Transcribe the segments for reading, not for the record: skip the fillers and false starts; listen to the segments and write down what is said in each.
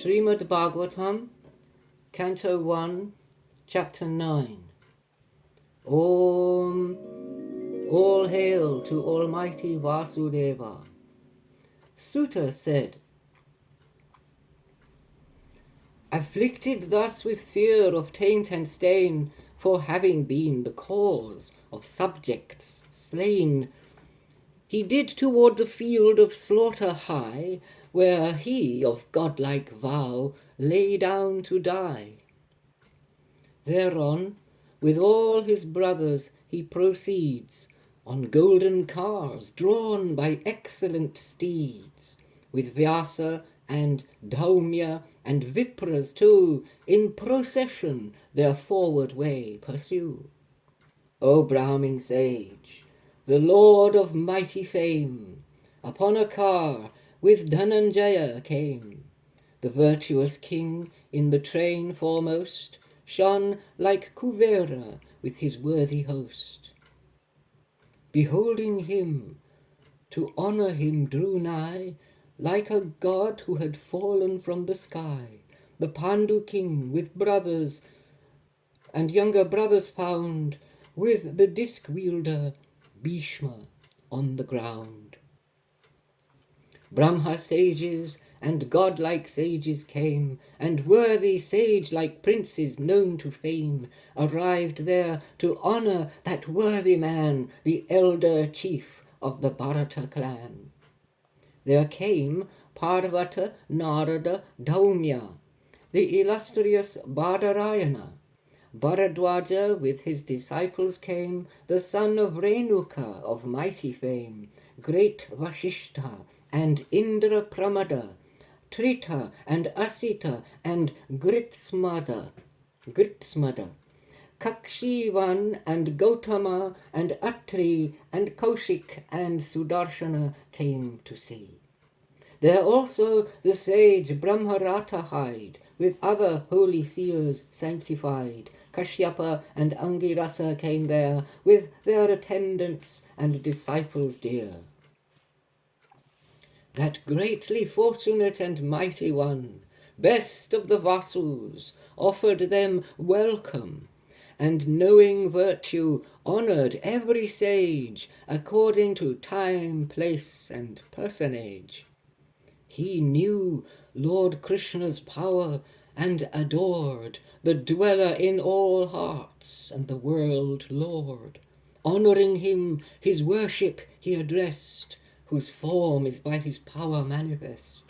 Srimad Bhagavatam, Canto 1, Chapter 9. Om, all hail to Almighty Vasudeva. Sutta said, afflicted thus with fear of taint and stain, for having been the cause of subjects slain, he did toward the field of slaughter hie, where he of godlike vow lay down to die. Thereon, with all his brothers, he proceeds on golden cars drawn by excellent steeds, with Vyasa and Dhaumya and Vipras too, in procession their forward way pursue. O Brahmin sage, the lord of mighty fame, upon a car with Dhananjaya came. The virtuous king in the train foremost shone like Kuvera with his worthy host. Beholding him, to honor him drew nigh, like a god who had fallen from the sky, the Pandu king with brothers and younger brothers found, with the disc wielder Bhishma on the ground. Brahma sages and godlike sages came, and worthy sage-like princes known to fame arrived there to honor that worthy man, the elder chief of the Bharata clan. There came Parvata, Narada, Dhaumya, the illustrious Badarayana. Bharadwaja with his disciples came, the son of Renuka of mighty fame, great Vasishtha and Indra Pramada, Trita and Asita and Gritsmada, Kakshivan and Gautama and Atri and Kaushik and Sudarshana came to see. There also the sage Brahmarata hied, with other holy seers sanctified. Kashyapa and Angirasa came there, with their attendants and disciples dear. That greatly fortunate and mighty one, best of the Vasus, offered them welcome, and knowing virtue honored every sage according to time, place, and personage. He knew Lord Krishna's power and adored the dweller in all hearts and the world Lord. Honoring him, his worship he addressed, whose form is by his power manifest.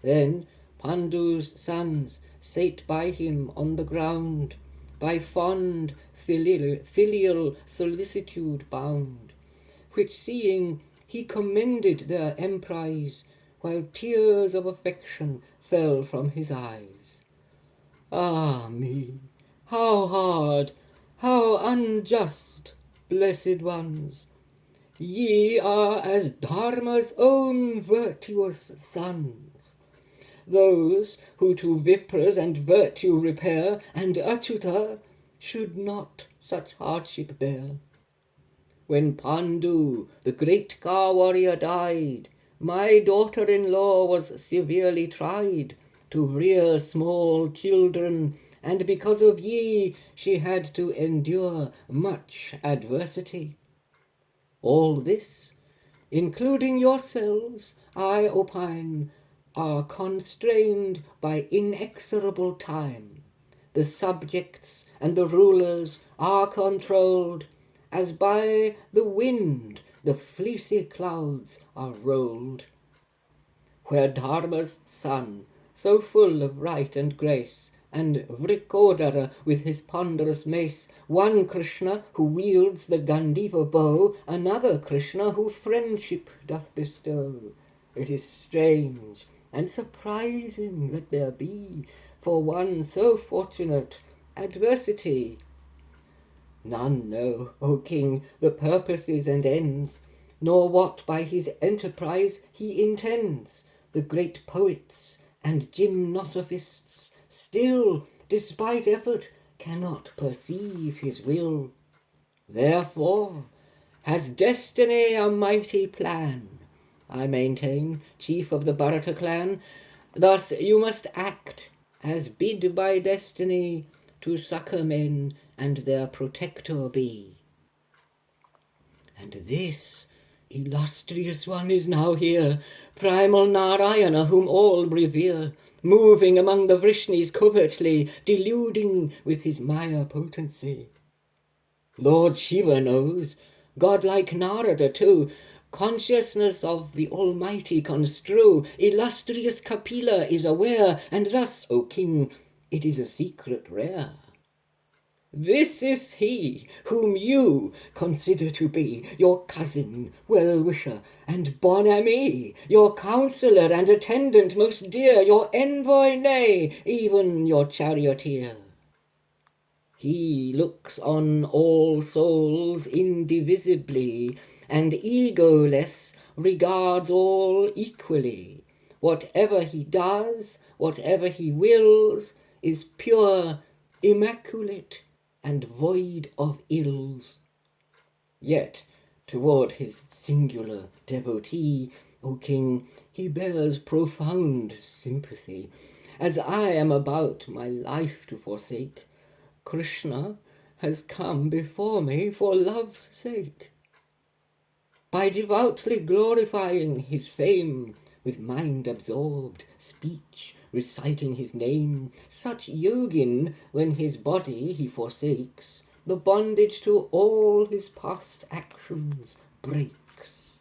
Then Pandu's sons sate by him on the ground, by fond filial solicitude bound, which seeing he commended their emprise, while tears of affection fell from his eyes. Ah me, how hard, how unjust, blessed ones! Ye are as Dharma's own virtuous sons, those who to Vipras and virtue repair, and Achyuta should not such hardship bear. When Pandu, the great Ka warrior, died, my daughter-in-law was severely tried to rear small children, and because of ye she had to endure much adversity. All this, including yourselves, I opine, are constrained by inexorable time. The subjects and the rulers are controlled, as by the wind the fleecy clouds are rolled. Where Dharma's son, so full of right and grace, and Vrikodara with his ponderous mace, one Krishna who wields the Gandiva bow, another Krishna who friendship doth bestow. It is strange and surprising that there be, for one so fortunate, adversity. None know, O king, the purposes and ends, nor what by his enterprise he intends. The great poets and gymnosophists still, despite effort, cannot perceive his will. Therefore has destiny a mighty plan. I maintain, chief of the Bharata clan, Thus you must act as bid by destiny, to succour men and their protector be. And this illustrious one is now here, primal Narayana, whom all revere, moving among the Vrishnis covertly, deluding with his Maya potency. Lord Shiva knows, godlike Narada too, consciousness of the Almighty construe, illustrious Kapila is aware, and thus, O king, it is a secret rare. This is he whom you consider to be your cousin, well-wisher, and bon ami, your counsellor and attendant most dear, your envoy, nay, even your charioteer. He looks on all souls indivisibly, and egoless regards all equally. Whatever he does, whatever he wills, is pure, immaculate, and void of ills. Yet toward his singular devotee, O king, he bears profound sympathy. As I am about my life to forsake, Krishna has come before me for love's sake. By devoutly glorifying his fame, with mind absorbed, speech reciting his name, such yogin, when his body he forsakes, the bondage to all his past actions breaks.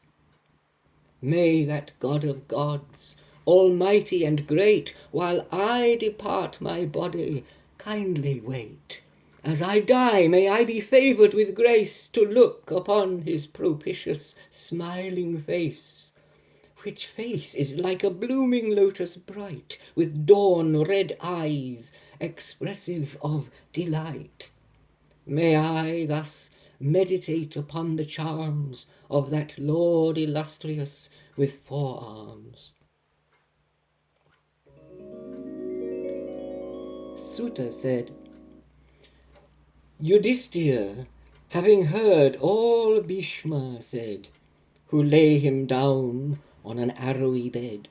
May that God of gods, almighty and great, while I depart my body, kindly wait. As I die, may I be favoured with grace to look upon his propitious smiling face, which face is like a blooming lotus bright, with dawn-red eyes, expressive of delight. May I thus meditate upon the charms of that Lord illustrious with 4 arms. Sutta said, Yudhisthira, having heard all Bhishma said, who lay him down on an arrowy bed,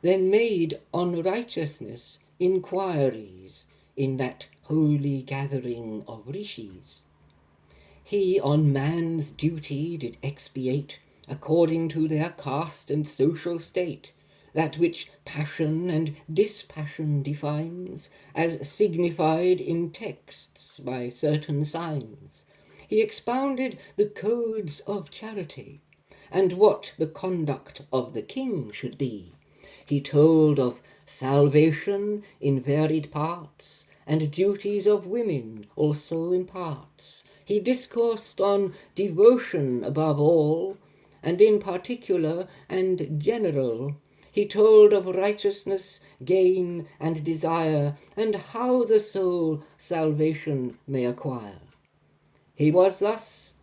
then made on righteousness inquiries in that holy gathering of rishis. He on man's duty did expiate, according to their caste and social state, that which passion and dispassion defines, as signified in texts by certain signs. He expounded the codes of charity, and what the conduct of the king should be. He told of salvation in varied parts, and duties of women also in parts. He discoursed on devotion above all, and in particular and general. He told of righteousness, gain, and desire, and how the soul salvation may acquire. He was thus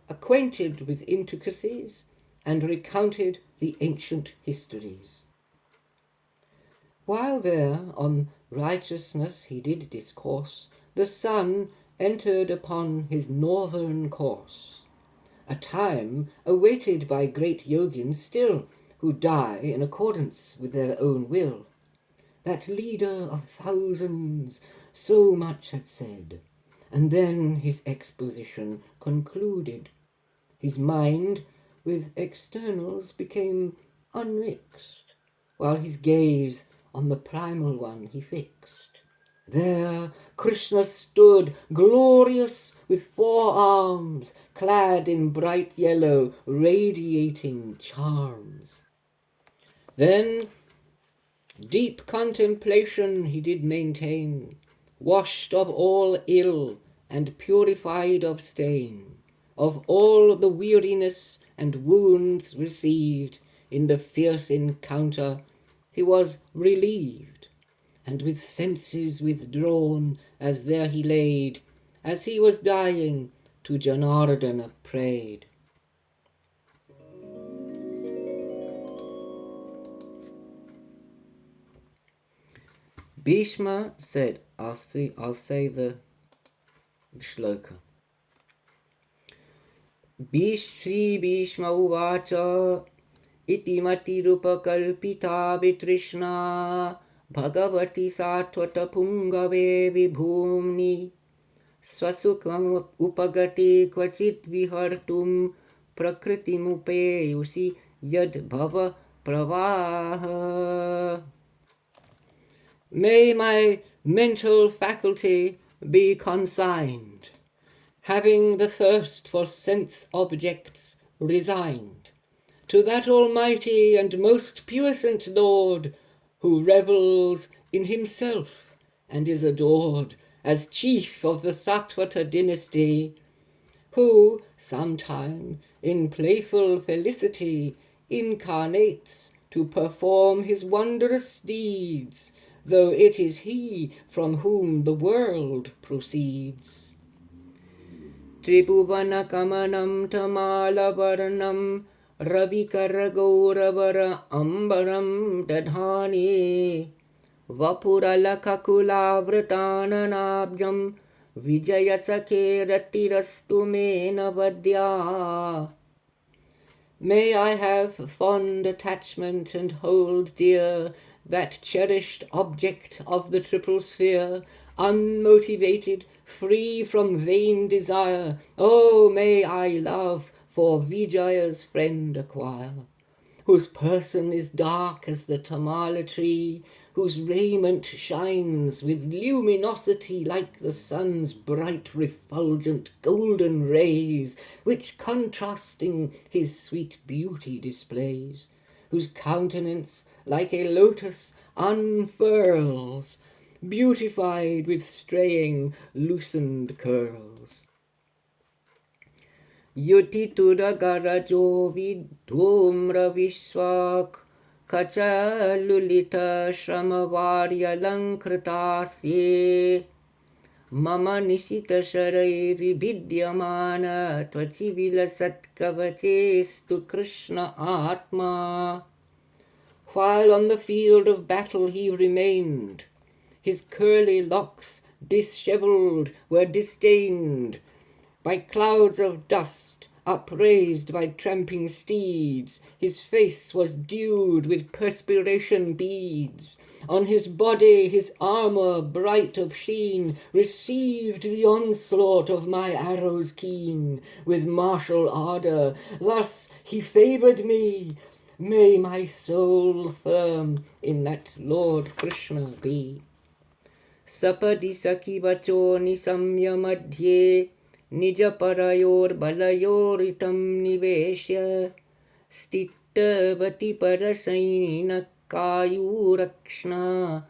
acquainted with intricacies, and recounted the ancient histories. While there on righteousness he did discourse, the sun entered upon his northern course, a time awaited by great yogins still, who die in accordance with their own will. That leader of thousands so much had said, and then his exposition concluded. His mind with externals became unmixed, while his gaze on the primal one he fixed. There Krishna stood, glorious, with 4 arms, clad in bright yellow, radiating charms. Then deep contemplation he did maintain, washed of all ill, and purified of stain, of all the weariness and wounds received in the fierce encounter. He was relieved, and with senses withdrawn, as there he laid, as he was dying, to Janardana prayed. Bhishma said, I'll say the shloka. Shri Bhishma Uvacha iti matirupakalpita vitrishna bhagavati satvata pungave vibhumni swasukam upagati kvachit vihartum prakritimupeyusi yad bhava pravaha. May my mental faculty be consigned, having the thirst for sense objects resigned, to that almighty and most puissant Lord, who revels in himself and is adored as chief of the Satvata dynasty, who sometime in playful felicity incarnates to perform his wondrous deeds, though it is he from whom the world proceeds. Tribhuvanakamanam tamalavarnam ravikaragoravara ambaram dadhani vapuralakakulavratananabjam vijayasake ratirastu me navadya. May I have fond attachment and hold dear that cherished object of the triple sphere, unmotivated, free from vain desire. Oh, may I love for Vijaya's friend acquire, whose person is dark as the tamala tree, whose raiment shines with luminosity like the sun's bright refulgent golden rays, which contrasting his sweet beauty displays, whose countenance like a lotus unfurls, beautified with straying loosened curls. Yutitudagarajo vidhumra vishwak kachalulita shramavaria lankritasye mama nishita sharai vibidyamana tvachivila satkavachestu Krishna Atma. While on the field of battle he remained, his curly locks dishevelled were disdained by clouds of dust, upraised by tramping steeds. His face was dewed with perspiration beads. On his body his armour bright of sheen received the onslaught of my arrows keen with martial ardour. Thus he favoured me. May my soul firm in that Lord Krishna be. Sapadi saki vacho nisamya madhye Nijaparayor balayoritam niveshya Stitavati parasaina kayurakshna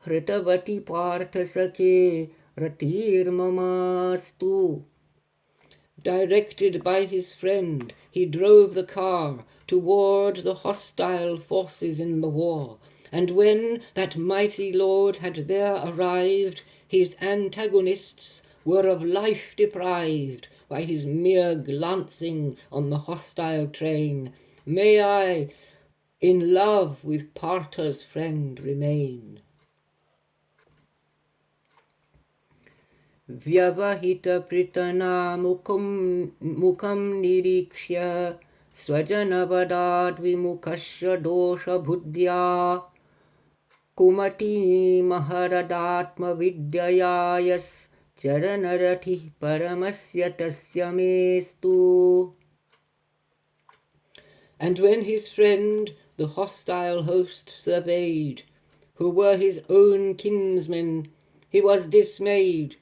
Hritavati parthasake ratirmamastu. Directed by his friend, he drove the car toward the hostile forces in the war, and when that mighty lord had there arrived, his antagonists were of life deprived by his mere glancing on the hostile train. May I in love with Partha's friend remain. Vyavahita pritana mukam nirikshya swajanavadad vimukasya dosha buddhya kumati maharadatma vidyayas charanarathi paramasya tasya mestu. And when his friend the hostile host surveyed, who were his own kinsmen, he was dismayed,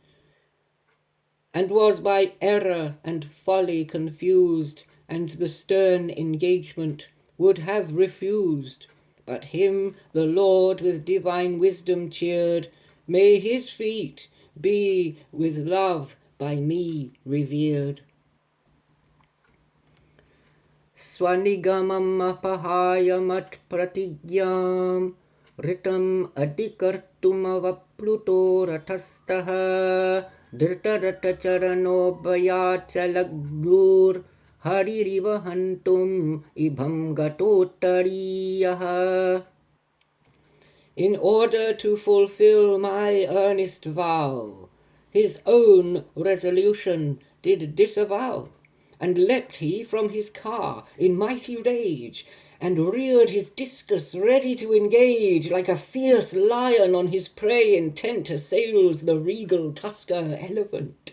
and was by error and folly confused, and the stern engagement would have refused. But him the Lord with divine wisdom cheered. May his feet be with love by me revered. Swanigamam apahaya mat pratigyam ritam adikartum avapluto ratastaha dhritarata charano bayachalagur haririva hantum ibham gatotariyaha. In order to fulfill my earnest vow, his own resolution did disavow, and leapt he from his car in mighty rage, and reared his discus ready to engage, like a fierce lion on his prey intent assails the regal tusker elephant.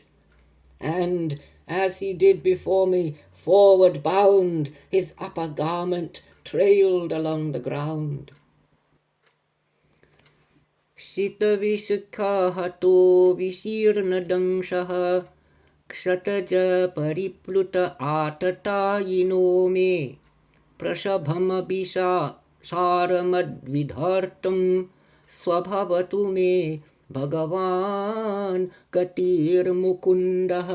And, as he did before me, forward bound, his upper garment trailed along the ground. शितविशुखाहतो विशीर्णदंशः क्षतज परिप्लुत आततायिनो मे प्रशभमभिषा सारमद्विधर्तुं स्वभवतु मे भगवान् गतिर्मुकुन्दः.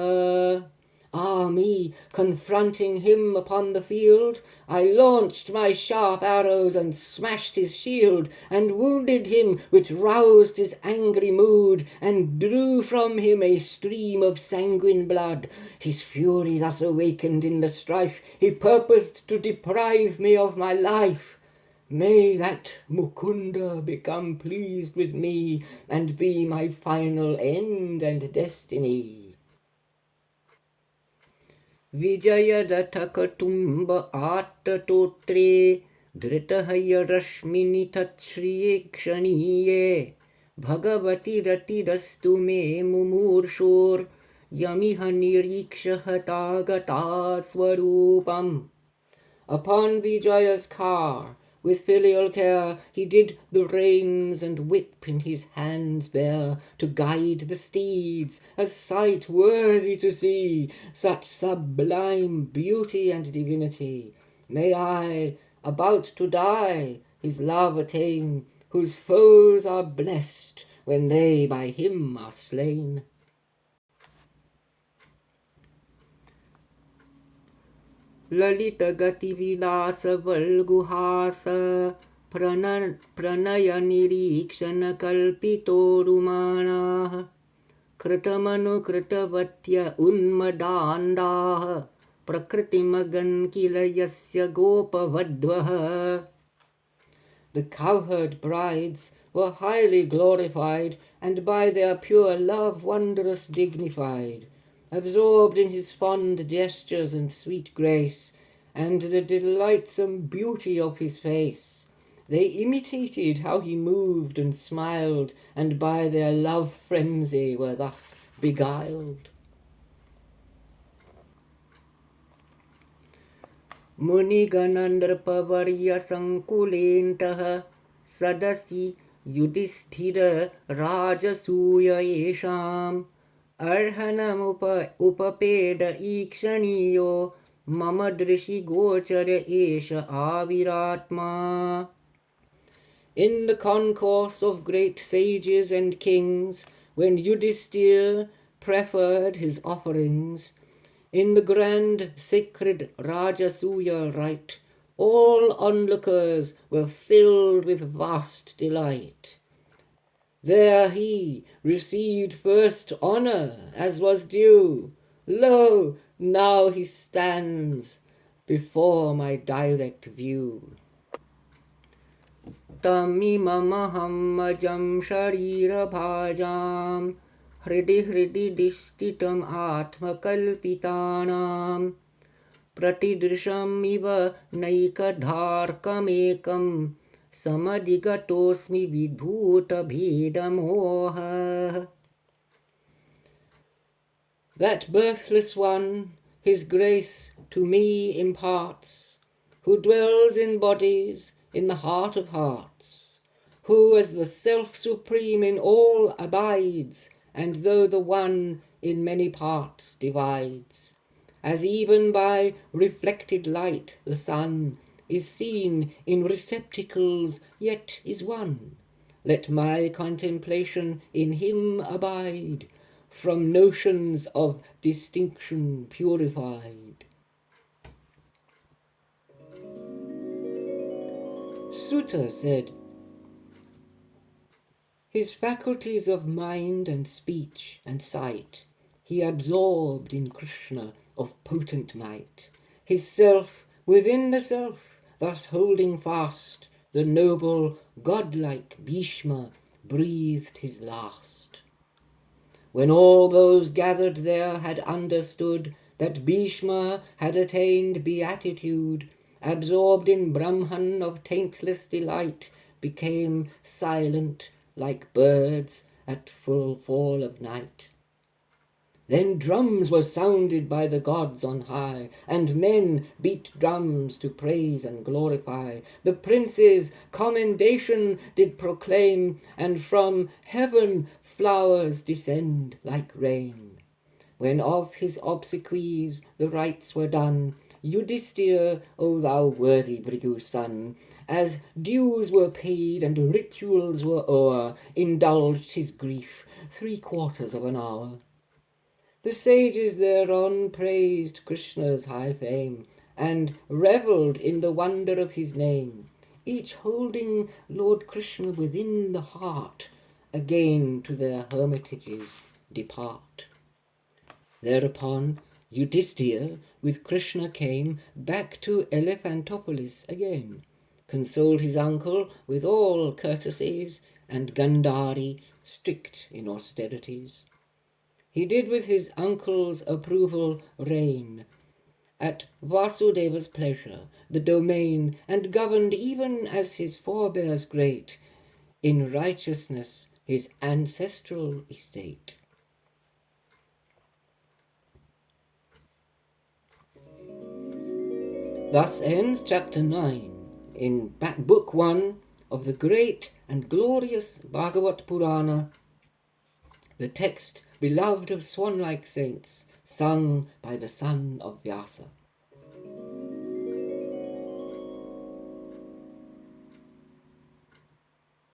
Ah, me, confronting him upon the field, I launched my sharp arrows and smashed his shield, and wounded him, which roused his angry mood, and drew from him a stream of sanguine blood. His fury thus awakened in the strife, he purposed to deprive me of my life. May that Mukunda become pleased with me, and be my final end and destiny. विजयरथकटुम्ब आट्टतोत्रे धृतहयरश्मिनि तच्छ्रिये क्षणीये भगवति रतिरस्तु मे मुमूर्षोर्यमिह निरीक्ष हतागता स्वरूपम्. Upon Vijaya's car, with filial care, he did the reins and whip in his hands bear, to guide the steeds, a sight worthy to see, such sublime beauty and divinity. May I, about to die, his love attain, whose foes are blessed when they by him are slain. Lalit गतिविलास वल्गुहास Pranay निरीक्षण कल्पितोरुमाणाः कृतमनुकृतवत्य उन्मदान्दाः प्रकृतिमगन् किल यस्य गोपवध्वः. The cowherd brides were highly glorified, and by their pure love wondrous dignified, absorbed in his fond gestures and sweet grace, and the delightsome beauty of his face. They imitated how he moved and smiled, and by their love frenzy were thus beguiled. मुनिगणनृपवर्य संकुलेन्तः सदसि Yudhishthir राजसूय येषाम् अर्हनमुपपेद ईक्षणीयो मम दृशि गोचर एष आविरात्मा. In the concourse of great sages and kings, when Yudhisthira preferred his offerings, in the grand sacred Rajasuya rite, all onlookers were filled with vast delight. There he received first honour, as was due. Lo, now he stands before my direct view. तमिममहमजं शरीरभाजां हृदि हृदि दिष्टितम् आत्मकल्पितानां प्रतिदृशमिव नैकधार्कमेकं समधिगतोऽस्मि विधूतभेदमोहः. That birthless one his grace to me imparts, who dwells in bodies in the heart of hearts, who as the self supreme in all abides, and though the one in many parts divides, as even by reflected light the sun is seen in receptacles, yet is one. Let my contemplation in him abide, from notions of distinction purified. Sutta said, his faculties of mind and speech and sight he absorbed in Krishna of potent might, his self within the self, thus holding fast, the noble godlike Bhishma breathed his last. When all those gathered there had understood that Bhishma had attained beatitude, absorbed in Brahman of taintless delight, became silent like birds at full fall of night. Then drums were sounded by the gods on high, and men beat drums to praise and glorify. The princes commendation did proclaim, and from heaven flowers descend like rain. When of his obsequies the rites were done, Yudhisthira, O thou worthy Bhrigu's son, as dues were paid and rituals were o'er, indulged his grief 3/4 of an hour. The sages thereon praised Krishna's high fame, and revelled in the wonder of his name, each holding Lord Krishna within the heart, again to their hermitages depart. Thereupon Yudhisthira with Krishna came back to Elephantopolis again, consoled his uncle with all courtesies, and Gandhari strict in austerities. He did with his uncle's approval reign at Vasudeva's pleasure the domain, and governed even as his forebears great, in righteousness his ancestral estate. Thus ends chapter 9 in book 1 of the great and glorious Bhagavat Purana, the text beloved of swan-like saints, sung by the son of Vyasa.